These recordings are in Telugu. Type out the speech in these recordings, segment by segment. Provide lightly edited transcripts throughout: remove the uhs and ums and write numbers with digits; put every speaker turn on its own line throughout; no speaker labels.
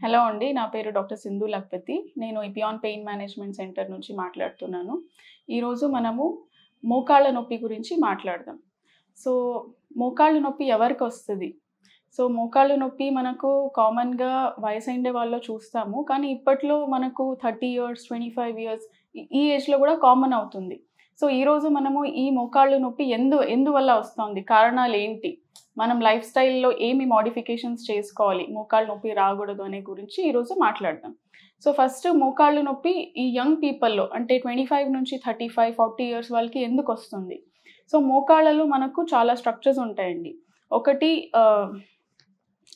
హలో అండి. నా పేరు డాక్టర్ సింధు లక్పతి. నేను ఇపియాన్ పెయిన్ మేనేజ్మెంట్ సెంటర్ నుంచి మాట్లాడుతున్నాను. ఈరోజు మనము మోకాళ్ళ నొప్పి గురించి మాట్లాడదాం. సో, మోకాళ్ళ నొప్పి ఎవరికొస్తది? సో, మోకాళ్ళ నొప్పి మనకు కామన్‌గా వయసైండే వాళ్ళలో చూస్తాము. కానీ ఇప్పట్లో మనకు 30 ఇయర్స్, 25 ఇయర్స్ ఈ ఏజ్‌లో గూడా కామన్ అవుతుంది. సో, ఈరోజు మనము ఈ మోకాళ్ళ నొప్పి ఎందువల్ల వస్తోంది? కారణాలేంటి? మనం లైఫ్ స్టైల్‌లో ఏమి మోడిఫికేషన్స్ చేసుకోవాలి? మోకాళ్ళ నొప్పి రాగూడదు అనే గురించి ఈరోజు మాట్లాడదాం. సో, ఫస్ట్ మోకాళ్ళ నొప్పి ఈ యంగ్ పీపుల్‌లో అంటే 25 నుంచి 35, 40 ఇయర్స్ వాళ్ళకి ఎందుకొస్తుంది? సో, మోకాళ్ళలో మనకు చాలా స్ట్రక్చర్స్ ఉంటాయండి. ఒకటి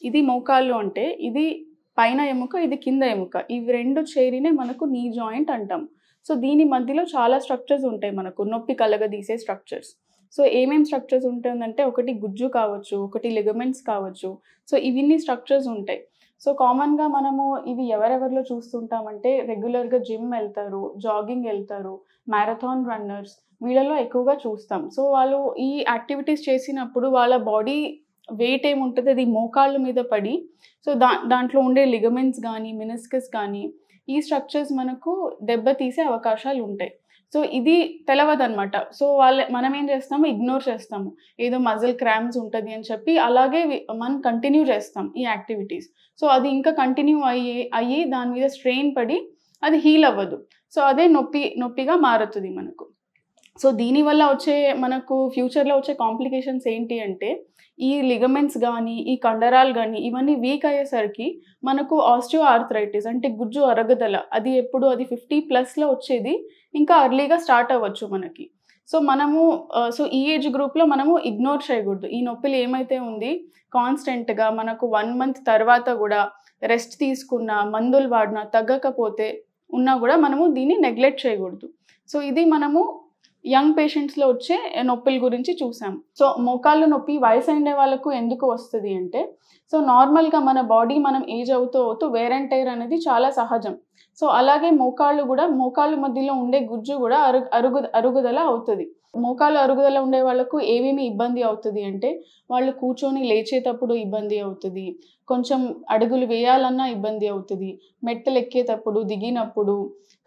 ఇది మోకాళ్ళు అంటే ఇది పైన ఎముక, ఇది కింద ఎముక. ఇవి 2 చేరినే మనకు నీ జాయింట్ అంటాం. సో, దీని మధ్యలో చాలా స్ట్రక్చర్స్ ఉంటాయి మనకు నొప్పి కలగదీసే స్ట్రక్చర్స్. సో, ఏమేం స్ట్రక్చర్స్ ఉంటుందంటే ఒకటి గుజ్జు కావచ్చు, ఒకటి లిగమెంట్స్ కావచ్చు. సో, ఇవిన్ని స్ట్రక్చర్స్ ఉంటాయి. సో, కామన్‌గా మనము ఇవి ఎవరెవరిలో చూస్తుంటామంటే రెగ్యులర్‌గా జిమ్ ఎళ్తారు, జాగింగ్ ఎళ్తారు, మ్యారథాన్ రన్నర్స్ వీళ్ళలో ఎక్కువగా చూస్తాం. సో, వాళ్ళు ఈ యాక్టివిటీస్ చేసినప్పుడు వాళ్ళ బాడీ వెయిట్ ఏముంటది అది మోకాళ్ళ మీద పడి సో, దాంట్లో ఉండే లిగమెంట్స్ గానీ, మెనిస్కస్ గానీ ఈ స్ట్రక్చర్స్ మనకు దెబ్బతీసే అవకాశాలుంటాయి. సో, ఇది తెలవదనమాట. సో, మనమేం చేస్తాము ఇగ్నోర్ చేస్తాము. ఏదో మజిల్ క్రాంప్స్ ఉంటది అని చెప్పి అలాగే మనం కంటిన్యూ చేస్తాం ఈ యాక్టివిటీస్. సో, అది ఇంకా కంటిన్యూ అయ్యి దాని మీద స్ట్రెయిన్ పడి అది హీల్ అవ్వదు. సో, అదే నొప్పిగా మారుతది మనకు. సో, దీనివల్ల వచ్చే మనకు ఫ్యూచర్‌లో వచ్చే కాంప్లికేషన్స్ ఏంటి అంటే, ఈ లిగమెంట్స్ గానీ, ఈ కండరాలు గానీ, ఇవన్నీ వీక్ అయ్యేసరికి మనకు ఆస్టియో ఆర్థరైటిస్ అంటే గుజ్జు అరగదల. అది 50+లో వచ్చేది ఇంకా ఎర్లీగా స్టార్ట్ అవ్వచ్చు మనకి. సో, మనము ఈ ఏజ్ గ్రూప్‌లో మనము ఇగ్నోర్ చేయగూడదు. ఈ నొప్పులు ఏమైతే ఉంది కాన్స్టెంట్‌గా మనకు 1 మంత్ తర్వాత గూడా రెస్ట్ తీసుకున్నా, మందులు వాడినా తగ్గకపోతే ఉన్నా గూడా మనము దీన్ని నెగ్లెక్ట్ చేయగూడదు. సో, ఇది మనము యంగ్ పేషెంట్స్‌లో వచ్చే నొప్పుల గురించి చూసాం. సో, మోకాళ్ళ నొప్పి వయసైండే వాళ్ళకు ఎందుకు వస్తది అంటే, సో, నార్మల్‌గా మన బాడీ మనం ఏజ్ అవుతూ వేర్ అండ్ టైర్ అనేది చాలా సహజం. సో, అలాగే మోకాళ్ళ మధ్యలో ఉండే గుజ్జు గూడా అరుగుదల అవుతది. మోకాళ్ళ అరుగుదల ఉండే వాళ్ళకు ఏమేమి ఇబ్బంది అవుతది అంటే, వాళ్ళు కూర్చొని లేచేతప్పుడు ఇబ్బంది అవుతది. కొంచెం అడుగులు వేయాలన్నా ఇబ్బంది అవుతది. మెట్లెక్కేతప్పుడు, దిగినప్పుడు,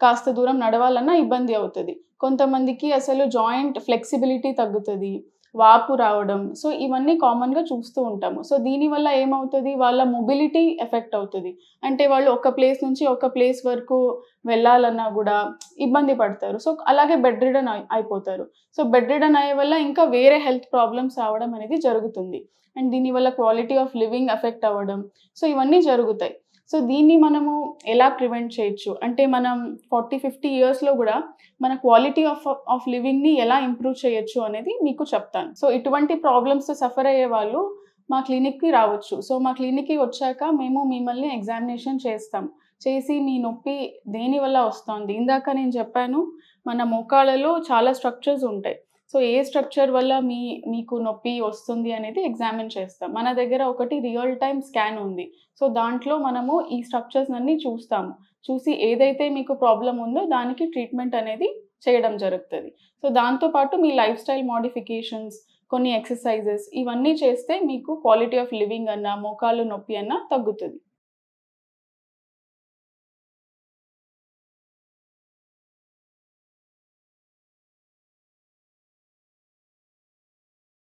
కాస్త దూరం నడవాలన్నా ఇబ్బంది అవుతది. కొంతమందికి అసలు జాయింట్ ఫ్లెక్సిబిలిటీ తగ్గుతది. వాపు రావడం. సో, ఇవన్నీ కామన్‌గా చూస్తూ ఉంటాము. సో, దీనివల్ల ఏమవుతది వాళ్ళ మొబిలిటీ ఎఫెక్ట్ అవుతది. అంటే వాళ్ళు ఒక ప్లేస్ నుంచి ఒక ప్లేస్ వరకు వెళ్ళాలన్నా గూడా ఇబ్బంది పడతారు. సో, అలాగే బెడ్ రిడెన్ అయిపోతారు. సో, బెడ్ రిడెన్ అయ్యే వల్ల ఇంకా వేరే హెల్త్ ప్రాబ్లమ్స్ రావడం అనేది జరుగుతుంది. అండ్ దీనివల్ల క్వాలిటీ ఆఫ్ లివింగ్ ఎఫెక్ట్ అవ్వడం. సో, ఇవన్నీ జరుగుతాయి. సో, దీన్ని మనము ఎలా ప్రివెంట్ చేయొచ్చు? అంటే మనం 40, 50 ఇయర్స్‌లో గూడా మన క్వాలిటీ ఆఫ్ లివింగ్‌ని ఎలా ఇంప్రూవ్ చేయొచ్చు అనేది మీకు చెప్తాను. సో, ఇటువంటి ప్రాబ్లమ్స్‌తో సఫర్ అయ్యే వాళ్ళు మా క్లినిక్‌కి రావచ్చు. సో, మా క్లినిక్‌కి వచ్చాక మేము మిమ్మల్ని ఎగ్జామినేషన్ చేస్తాం. చేసి మీ నొప్పి దేనివల్ల వస్తోంది? ఇందాక నేను చెప్పాను మన మోకాళ్ళలో చాలా స్ట్రక్చర్స్ ఉంటాయి. సో, ఏ స్ట్రక్చర్ వల్ల మీకు నొప్పి వస్తుంది అనేది ఎగ్జామిన్ చేస్తాం. మన దగ్గర ఒకటి రియల్ టైమ్ స్కాన్ ఉంది. సో, దాంట్లో మనము ఈ స్ట్రక్చర్స్ అన్నీ చూస్తాము. చూసి ఏదైతే మీకు ప్రాబ్లమ్ ఉందో దానికి ట్రీట్మెంట్ అనేది చేయడం జరుగుతది. సో, దాంతో పాటు మీ లైఫ్ స్టైల్ మోడిఫికేషన్స్, కొన్ని ఎక్సర్‌సైజెస్ ఇవన్నీ చేస్తే మీకు క్వాలిటీ ఆఫ్ లివింగ్ అన్నా, మోకాళ్ళు నొప్పి అన్నా తగ్గుతది.